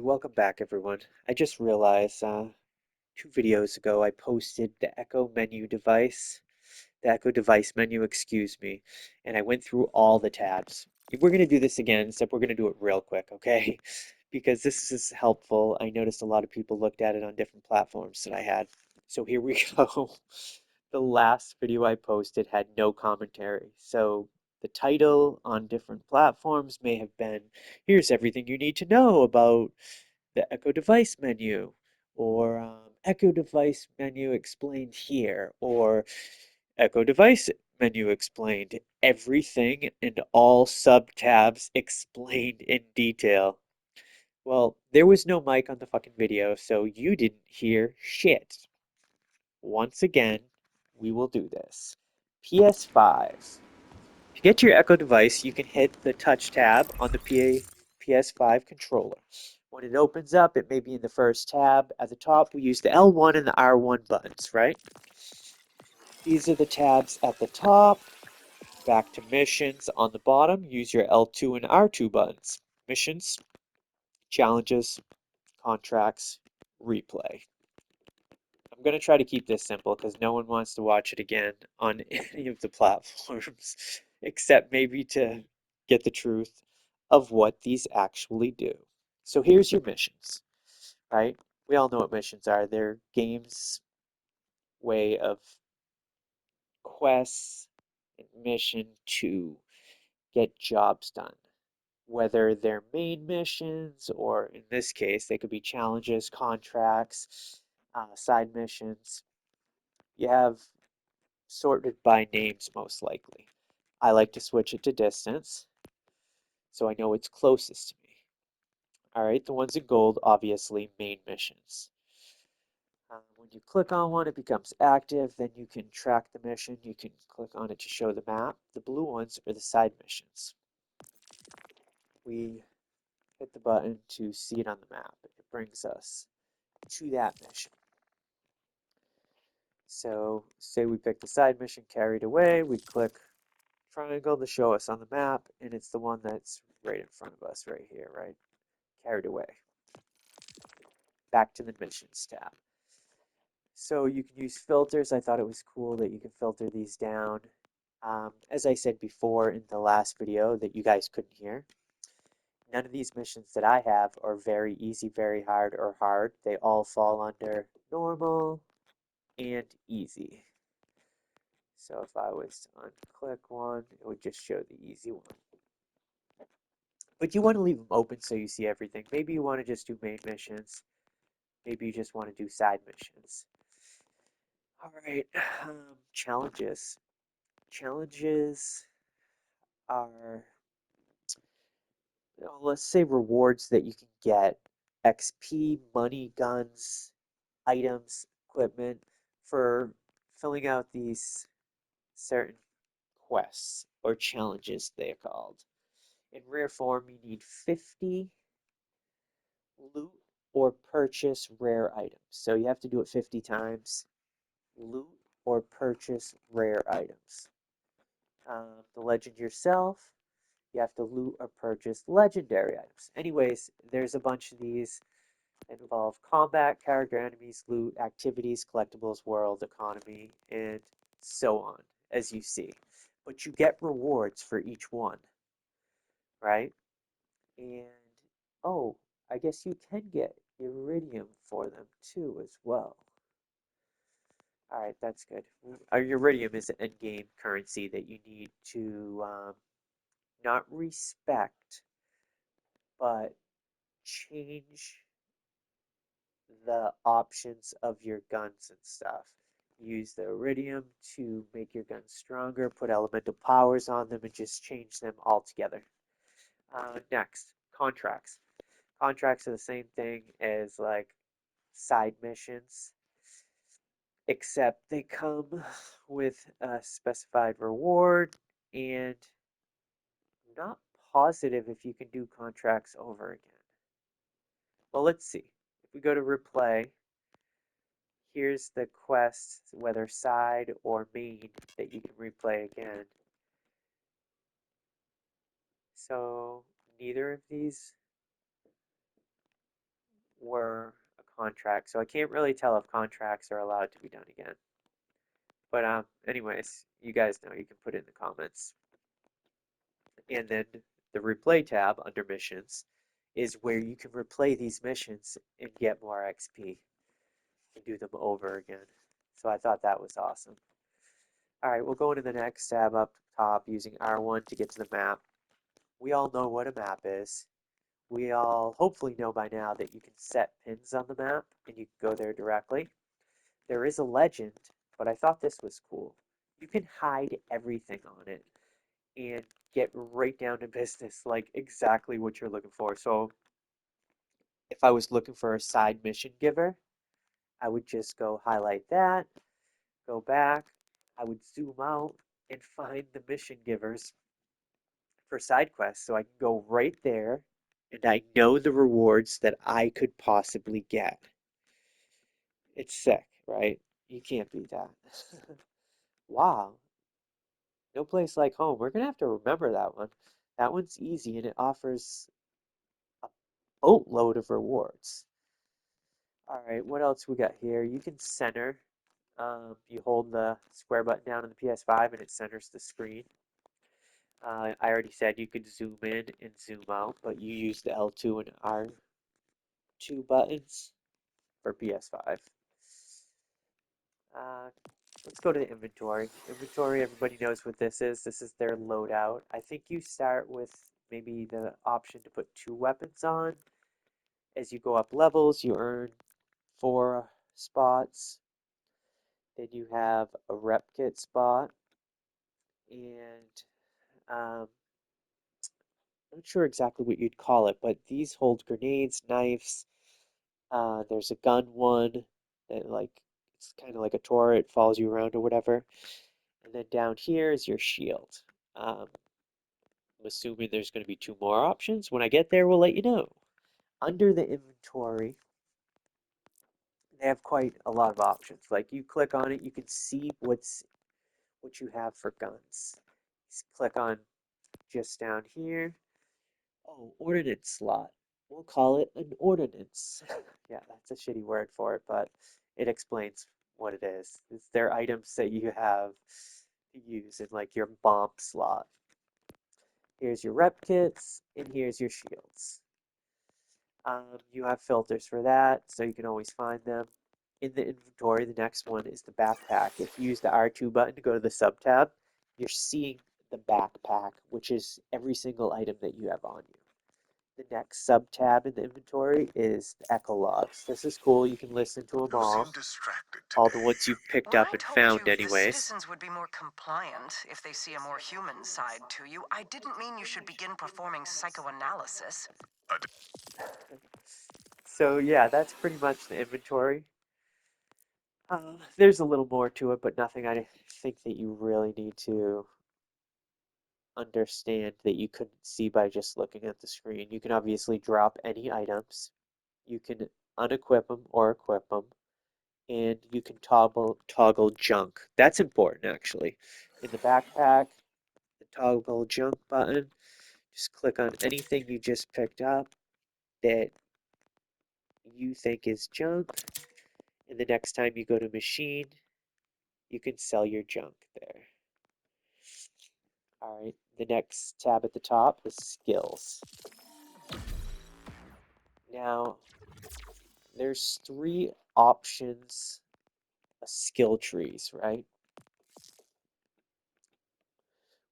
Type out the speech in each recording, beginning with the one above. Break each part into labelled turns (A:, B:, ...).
A: Welcome back, everyone. I just realized 2 videos ago I posted the Echo device menu, excuse me, and I went through all the tabs. We're going to do this again, except we're going to do it real quick, okay? Because this is helpful. I noticed a lot of people looked at it on different platforms that I had. So here we go. The last video I posted had no commentary. So the title on different platforms may have been, Here's everything you need to know about the Echo device menu, or Echo device menu explained here, or Echo device menu explained. Everything and all sub tabs explained in detail. Well, there was no mic on the fucking video, so you didn't hear shit. Once again, we will do this. PS5. To get to your Echo device, you can hit the touch tab on the PS5 controller. When it opens up, it may be in the first tab. At the top, we use the L1 and the R1 buttons, right? These are the tabs at the top. Back to missions on the bottom, use your L2 and R2 buttons. Missions, challenges, contracts, replay. I'm going to try to keep this simple because no one wants to watch it again on any of the platforms, except maybe to get the truth of what these actually do. So here's your missions, right? We all know what missions are. They're games' way of quests and mission to get jobs done. Whether they're main missions or in this case, they could be challenges, contracts, side missions. You have sorted by names most likely. I like to switch it to distance so I know it's closest to me. All right, the ones in gold, obviously main missions. When you click on one, it becomes active. Then you can track the mission. You can click on it to show the map. The blue ones are the side missions. We hit the button to see it on the map. It brings us to that mission. So say we pick the side mission, carried away, we click triangle to show us on the map, and it's the one that's right in front of us right here, right? Carried away. Back to the missions tab. So you can use filters. I thought it was cool that you can filter these down. As I said before in the last video that you guys couldn't hear, none of these missions that I have are very easy, very hard, or hard. They all fall under normal and easy. So if I was to unclick one, it would just show the easy one. But you want to leave them open so you see everything. Maybe you want to just do main missions. Maybe you just want to do side missions. All right, challenges. Challenges are, let's say, rewards that you can get. XP, money, guns, items, equipment for filling out these certain quests or challenges, they're called. In rare form, you need 50 loot or purchase rare items. So you have to do it 50 times. Loot or purchase rare items. The legend yourself, you have to loot or purchase legendary items. Anyways, there's a bunch of these that involve combat, character, enemies, loot, activities, collectibles, world, economy, and so on, as you see. But you get rewards for each one, right? And oh, I guess you can get iridium for them too as well. All right, that's good. Iridium is an endgame currency that you need to not respect, but change the options of your guns and stuff. Use the iridium to make your guns stronger, put elemental powers on them, and just change them altogether. Next, contracts. Contracts are the same thing as like side missions, except they come with a specified reward, and I'm not positive if you can do contracts over again. Well, let's see. If we go to replay, here's the quest, whether side or main, that you can replay again. So neither of these were a contract, so I can't really tell if contracts are allowed to be done again. But anyways, you guys know you can put it in the comments. And then the replay tab under missions is where you can replay these missions and get more XP and do them over again. So I thought that was awesome. All right, we'll go into the next tab up top using R1 to get to the map. We all know what a map is. We all hopefully know by now that you can set pins on the map and you can go there directly. There is a legend, but I thought this was cool. You can hide everything on it and get right down to business, like exactly what you're looking for. So if I was looking for a side mission giver, I would just go highlight that, go back, I would zoom out and find the mission givers for side quests. So I can go right there and I know the rewards that I could possibly get. It's sick, right? You can't beat that. Wow, no place like home. We're gonna have to remember that one. That one's easy and it offers a boatload of rewards. All right, what else we got here? You can center. You hold the square button down on the PS5 and it centers the screen. I already said you could zoom in and zoom out, but you use the L2 and R2 buttons for PS5. Uh, let's go to the inventory. Inventory, everybody knows what this is. This is their loadout. I think you start with maybe the option to put 2 weapons on. As you go up levels, you earn 4 spots. Then you have a rep kit spot, and I'm not sure exactly what you'd call it, but these hold grenades, knives. There's a gun one that it's kind of like a turret, follows you around or whatever. And then down here is your shield. Um, I'm assuming there's going to be 2 more options. When I get there, we'll let you know. Under the inventory, they have quite a lot of options. Like you click on it, you can see what you have for guns. Just click on just down here. Oh, ordnance slot. We'll call it an ordnance. Yeah, that's a shitty word for it, but it explains what it is. It's their items that you have to use in like your bomb slot. Here's your rep kits, and here's your shields. You have filters for that, so you can always find them. In the inventory, the next one is the backpack. If you use the R2 button to go to the sub tab, you're seeing the backpack, which is every single item that you have on you. The next sub tab in the inventory is the echo logs. This is cool. You can listen to them all the ones you've picked
B: When
A: up
B: I
A: and
B: told
A: found
B: you the
A: anyways.
B: citizens would be more compliant if they see a more human side to you, I didn't mean you should begin performing psychoanalysis.
A: So yeah, that's pretty much the inventory. There's a little more to it, but nothing I think that you really need to understand that you couldn't see by just looking at the screen. You can obviously drop any items. You can unequip them or equip them, and you can toggle junk. That's important actually. In the backpack, the toggle junk button, just click on anything you just picked up that you think is junk, and the next time you go to machine, you can sell your junk there. All right, the next tab at the top is skills. Now, there's 3 options of skill trees, right?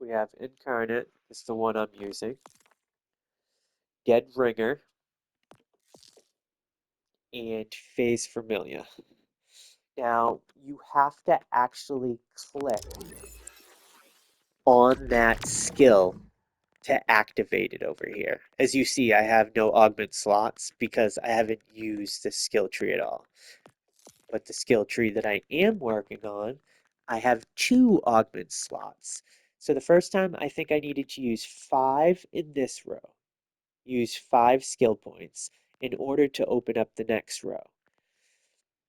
A: We have Incarnate, is the one I'm using, Dead Ringer, and Phase Familia. Now, you have to actually click on that skill to activate it over here. As you see, I have no augment slots because I haven't used the skill tree at all. But the skill tree that I am working on, I have 2 augment slots. So the first time, I think I needed to use 5 in this row. Use 5 skill points in order to open up the next row.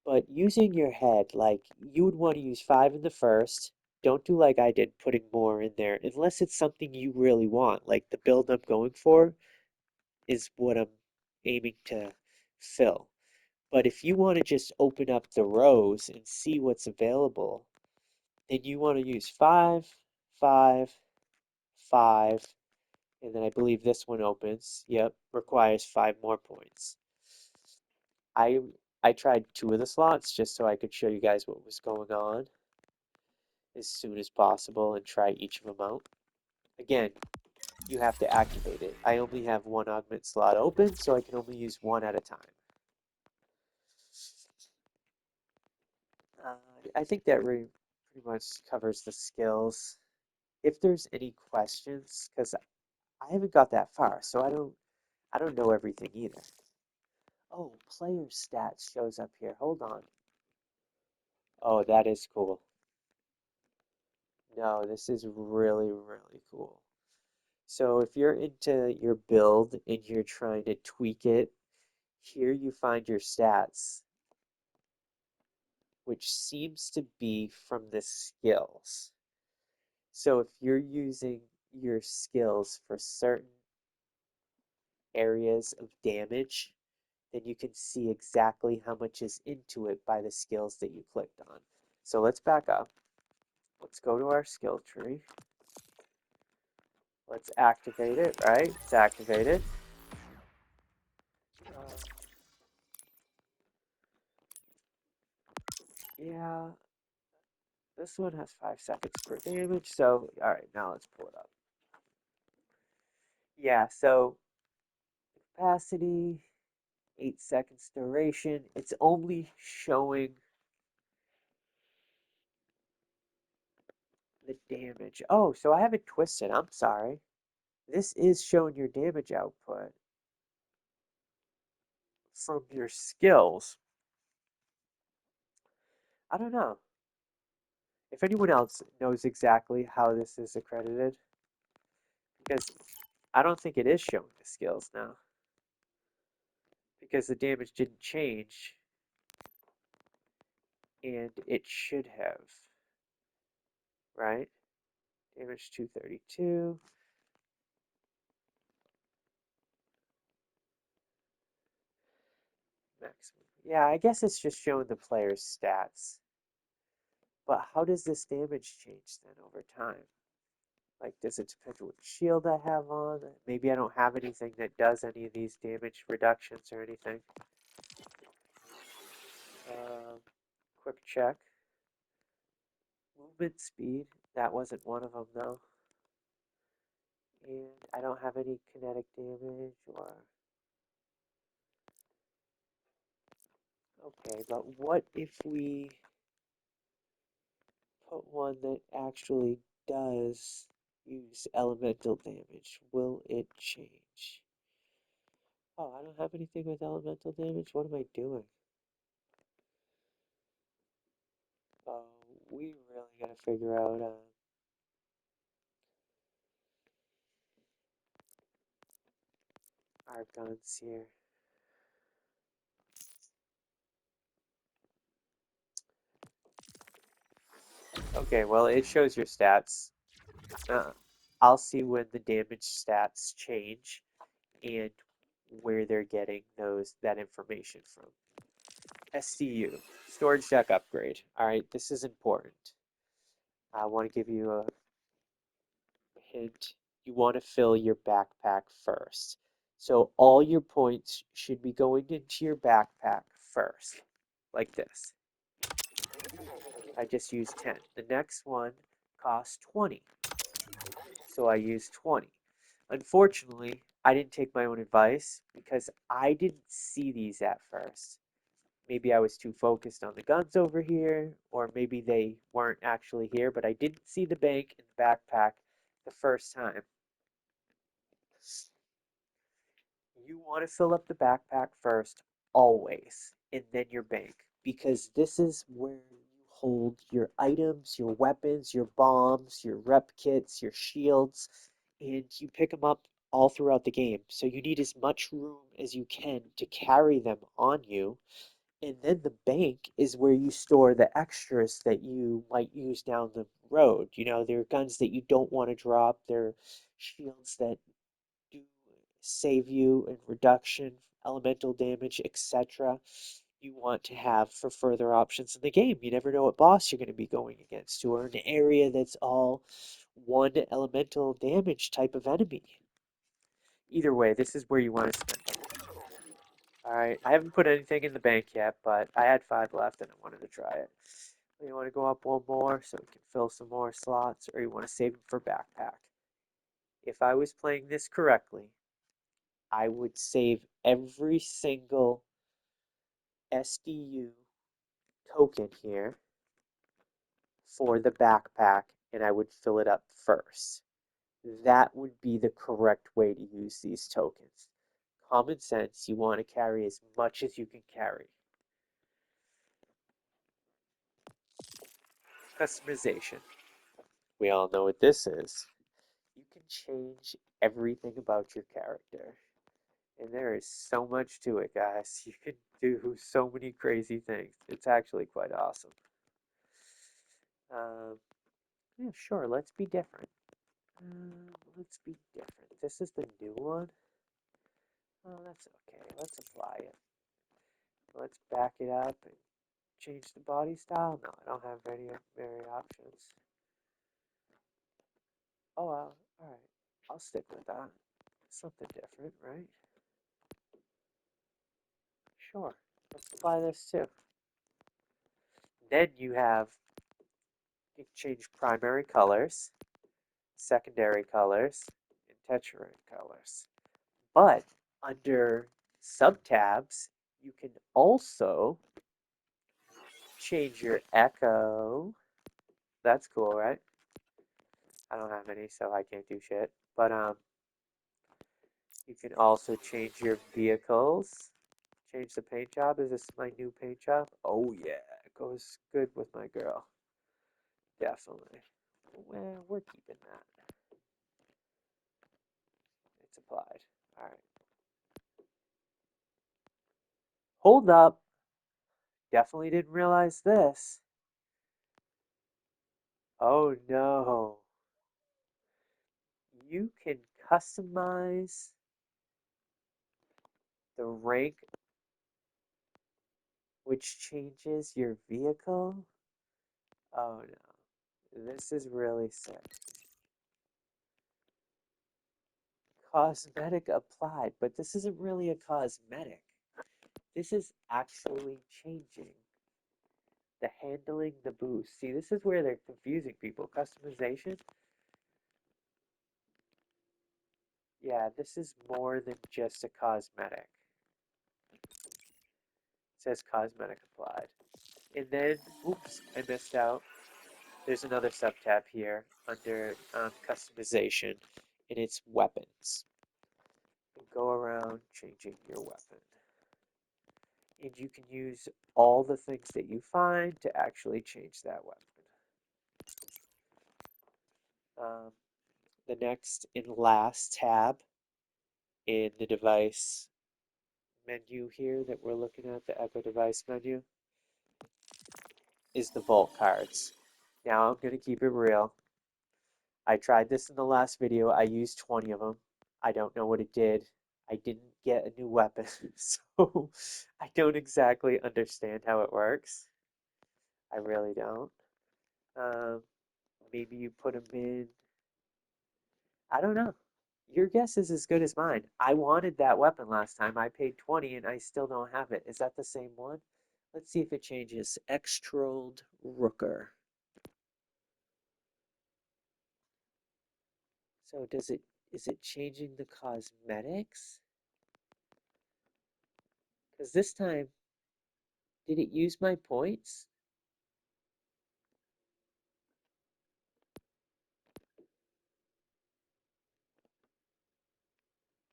A: But using your head, like you would want to use 5 in the first. Don't do like I did, putting more in there, unless it's something you really want. Like the build I'm going for is what I'm aiming to fill. But if you want to just open up the rows and see what's available, then you want to use 5, 5, 5, and then I believe this one opens. Yep, requires 5 more points. I I tried 2 of the slots just so I could show you guys what was going on as soon as possible and try each of them out. Again, you have to activate it. I only have one augment slot open, so I can only use one at a time. Uh, I think that pretty much covers the skills. If there's any questions, because I haven't got that far, so I don't know everything either. Oh, player stats shows up here. Hold on. Oh, that is cool. No, this is really, really cool. So if you're into your build and you're trying to tweak it, here you find your stats, which seems to be from the skills. So if you're using your skills for certain areas of damage, then you can see exactly how much is into it by the skills that you clicked on. So let's back up. Let's go to our skill tree. Let's activate it, right? It's activated. Uh, yeah, this one has 5 seconds per damage. So, all right, now let's pull it up. Yeah, so capacity, 8 seconds duration. It's only showing the damage. Oh, so I have it twisted. I'm sorry. This is showing your damage output from your skills. I don't know. If anyone else knows exactly how this is accredited, because I don't think it is showing the skills now. Because the damage didn't change, and it should have, right? Damage 232. Maximum. Yeah, I guess it's just showing the player's stats. But how does this damage change then over time? Like, does it depend on what shield I have on? Maybe I don't have anything that does any of these damage reductions or anything. Um, quick check. Movement speed. That wasn't one of them, though. And I don't have any kinetic damage or... Okay, but what if we put one that actually does use elemental damage? Will it change? Oh, I don't have anything with elemental damage? What am I doing? Oh, we really gotta figure out our guns here. Okay, well, it shows your stats. Uh, I'll see when the damage stats change and where they're getting that information from. SCU, storage deck upgrade. All right, this is important. I want to give you a hint. You want to fill your backpack first. So all your points should be going into your backpack first, like this. I just used 10. The next one costs 20. So I used 20. Unfortunately, I didn't take my own advice because I didn't see these at first. Maybe I was too focused on the guns over here, or maybe they weren't actually here, but I didn't see the bank in the backpack the first time. You want to fill up the backpack first, always, and then your bank, because this is where you hold your items, your weapons, your bombs, your rep kits, your shields, and you pick them up all throughout the game. So you need as much room as you can to carry them on you. And then the bank is where you store the extras that you might use down the road. You know, they're guns that you don't want to drop, they're shields that do save you in reduction elemental damage, etc., you want to have for further options in the game. You never know what boss you're going to be going against, or an area that's all one elemental damage type of enemy. Either way, this is where you want to spend them. Alright, I haven't put anything in the bank yet, but I had 5 left and I wanted to try it. You want to go up one more so we can fill some more slots, or you want to save them for backpack. If I was playing this correctly, I would save every single SDU token here for the backpack and I would fill it up first. That would be the correct way to use these tokens. Common sense, you want to carry as much as you can carry. Customization. We all know what this is. You can change everything about your character. And there is so much to it, guys. You can do so many crazy things. It's actually quite awesome. Um, yeah, sure, let's be different. Let's be different. This is the new one. Oh, that's okay. Let's apply it. Let's back it up and change the body style. No, I don't have very options. Oh, well, alright. I'll stick with that. Something different, right? Sure. Let's apply this too. Then you can change primary colors, secondary colors, and tertiary colors. But under subtabs, you can also change your echo. That's cool, right? I don't have any, so I can't do shit. But you can also change your vehicles. Change the paint job. Is this my new paint job? Oh yeah, it goes good with my girl. Definitely. Well, we're keeping that. It's applied. All right. Hold up. Definitely didn't realize this. Oh no. You can customize the rank which changes your vehicle. Oh no. This is really sick. Cosmetic applied, but this isn't really a cosmetic. This is actually changing the handling, the boost. See, this is where they're confusing people. Customization. Yeah, this is more than just a cosmetic. It says cosmetic applied. And then, oops, I missed out. There's another subtab here under customization, and it's weapons. You go around changing your weapon. And you can use all the things that you find to actually change that weapon. Um, the next and last tab in the device menu here that we're looking at, the Echo device menu, is the vault cards. Now I'm going to keep it real. I tried this in the last video. I used 20 of them. I don't know what it did. I didn't get a new weapon, so I don't exactly understand how it works. I really don't. Um, maybe you put them in. I don't know. Your guess is as good as mine. I wanted that weapon last time. I paid 20 and I still don't have it. Is that the same one? Let's see if it changes. Extrolled Rooker. So is it changing the cosmetics? Because this time, did it use my points?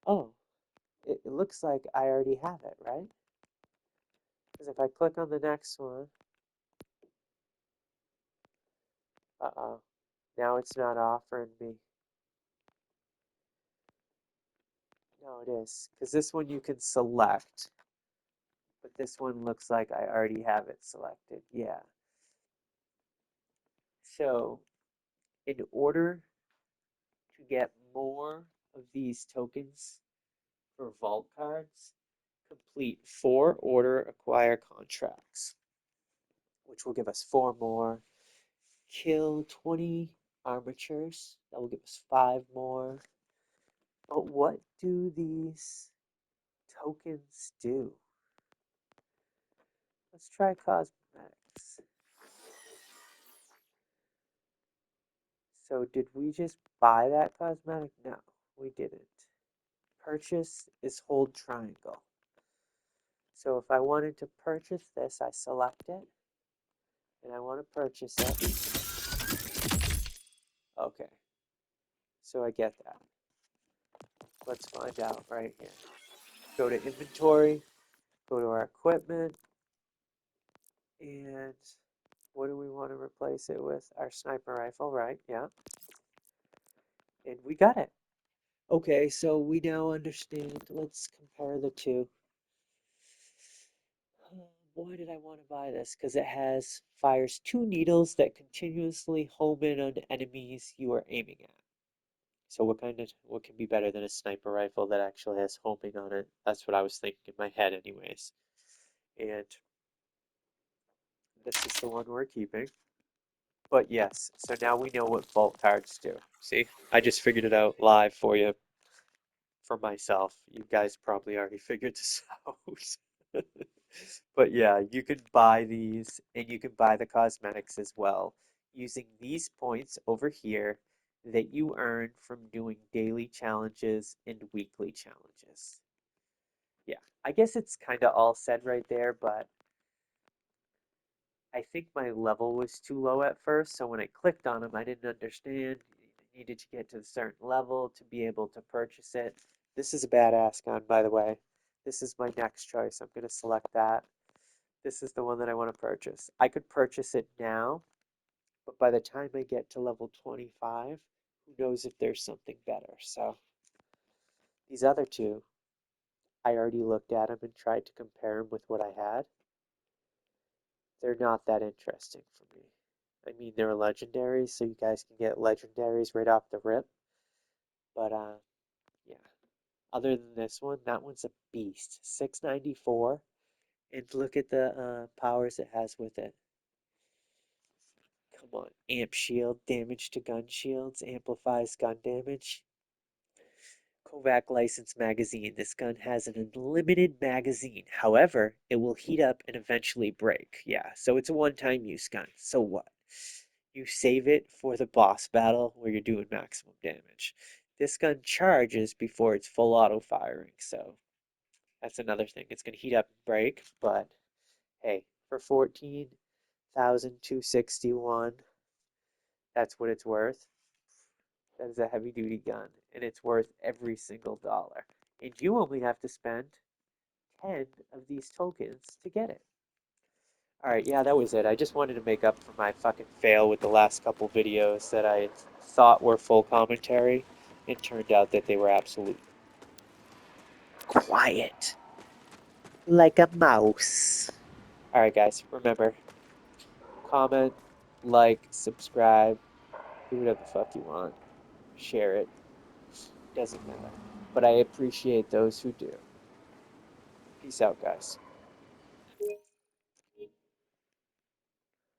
A: Oh, it looks like I already have it, right? Because if I click on the next one, uh-oh, now it's not offering me. No, it is. Because this one you can select, but this one looks like I already have it selected. Yeah. So, in order to get more of these tokens for vault cards, complete 4 order acquire contracts, which will give us 4 more. Kill 20 armatures, that will give us 5 more. But what do these tokens do? Let's try cosmetics. So did we just buy that cosmetic? No, we didn't. Purchase is hold triangle. So if I wanted to purchase this, I select it and I want to purchase it. Okay, so I get that. Let's find out right here. Go to inventory, go to our equipment, and what do we want to replace it with? Our sniper rifle, right? Yeah. And we got it. Okay, so we now understand. Let's compare the two. Why did I want to buy this? Because it has fires 2 needles that continuously home in on enemies you are aiming at. So what can be better than a sniper rifle that actually has homing on it? That's what I was thinking in my head anyways. And this is the one we're keeping. But yes, so now we know what vault cards do. See, I just figured it out live for you, for myself. You guys probably already figured this out. But yeah, you can buy these and you can buy the cosmetics as well using these points over here that you earn from doing daily challenges and weekly challenges. Yeah, I guess it's kind of all said right there, but I think my level was too low at first, so when I clicked on them, I didn't understand. I needed to get to a certain level to be able to purchase it. This is a badass gun, by the way. This is my next choice. I'm going to select that. This is the one that I want to purchase. I could purchase it now, but by the time I get to level 25, who knows if there's something better. So these other two, I already looked at them and tried to compare them with what I had. They're not that interesting for me. I mean, they're legendaries, so you guys can get legendaries right off the rip. But yeah. Other than this one, that one's a beast. 694. And look at the powers it has with it. Come on. Amp shield, damage to gun shields, amplifies gun damage. Kovac license magazine. This gun has an unlimited magazine. However, it will heat up and eventually break. Yeah, so it's a one-time use gun. So what? You save it for the boss battle where you're doing maximum damage. This gun charges before it's full auto firing, so that's another thing. It's going to heat up and break, but hey, for 14,261, that's what it's worth. That is a heavy duty gun, and it's worth every single dollar. And you only have to spend 10 of these tokens to get it. Alright, yeah, that was it. I just wanted to make up for my fucking fail with the last couple videos that I thought were full commentary. It turned out that they were absolute quiet. Like a mouse. Alright, guys, remember, comment, like, subscribe, do whatever the fuck you want. Share it. Doesn't matter. But I appreciate those who do. Peace out, guys.